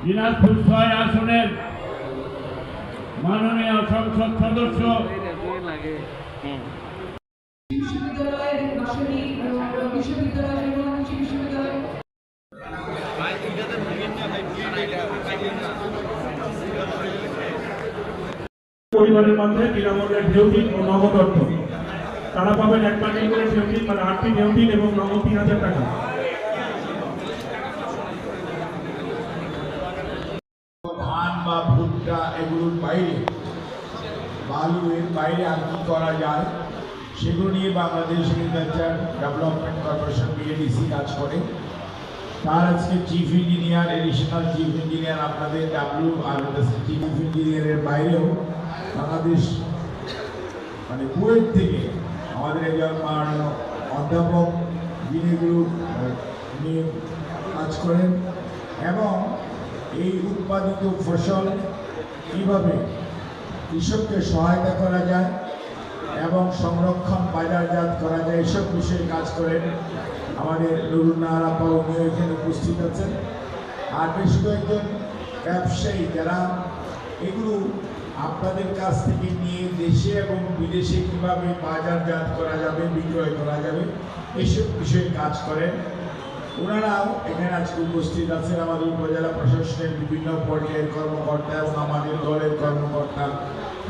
দিনাজপুর ৬ আসনের মাননীয় সংসদ সদস্য পরিবারের মধ্যে বিনামূল্যে ঢেউটিন ও নগদ অর্থ তারা পাবেন 1 বান্ডিল করে ঢেউটিন মানে 8টি ঢেউটিন এবং নগদ ৩,০০০ টাকা। ধান বা ভুট্টা এগুলোর বাইরে বালু এর বাইরে আর কি করা যায় সেগুলো নিয়ে Bangladesh agriculture development corporation BADC কাজ করে। তার আজকে chief engineer additional chief engineer আপনাদের চিফ ইঞ্জিনিয়ারের বাইরেও বাংলাদেশ মানে কুয়েত থেকে আমাদের একজন অধ্যাপক যিনি এগুলো নিয়ে কাজ করেন এবং এই উৎপাদিত ফসল কীভাবে কৃষককে সহায়তা করা যায় এবং সংরক্ষণ বাজারজাত করা যায় এসব বিষয়ে কাজ করেন। আমাদের নুরুন নাহার আপা উনিও এখানে উপস্থিত আছেন। আর বেশ কয়েকজন ব্যবসায়ী যারা এগুলো আপনাদের কাছ থেকে নিয়ে দেশে এবং বিদেশে কীভাবে বাজারজাত করা যাবে বিক্রয় করা যাবে এসব বিষয়ে কাজ করেন। ওনারাও এখানে আজকে উপস্থিত আছেন। আমাদের উপজেলা প্রশাসনের বিভিন্ন পর্যায়ের কর্মকর্তা এবং আমাদের দলের কর্মকর্তা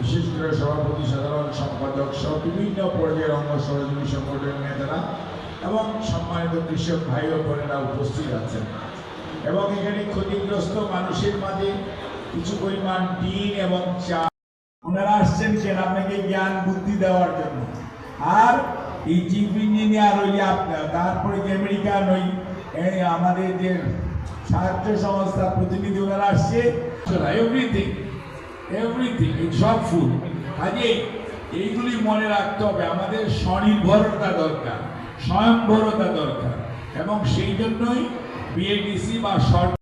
বিশেষ করে সভাপতি সাধারণ সম্পাদক সহ বিভিন্ন পর্যায়ের অঙ্গ সহযোগী সংগঠনের নেতারা এবং সম্মানিত কৃষক ভাই ও বোনেরা উপস্থিত আছেন এবং এখানে ক্ষতিগ্রস্ত মানুষের মাঝে কিছু পরিমাণ টিন এবং চা ওনারা আসছেন কেন আপনাকে জ্ঞান বুদ্ধি দেওয়ার জন্য। আর এই চিফ ইঞ্জিনিয়ার ওই আপনার তারপরে যে আমেরিকান ওই আমাদের যে সাহায্য সংস্থার প্রতিনিধি ওনারা আসছে এভরিথিং সব ফুল কাজে এইগুলি মনে রাখতে হবে। আমাদের স্বনির্ভরতা দরকার, স্বয়ংভরতা দরকার এবং সেই জন্যই বিএডিসি বা সরকার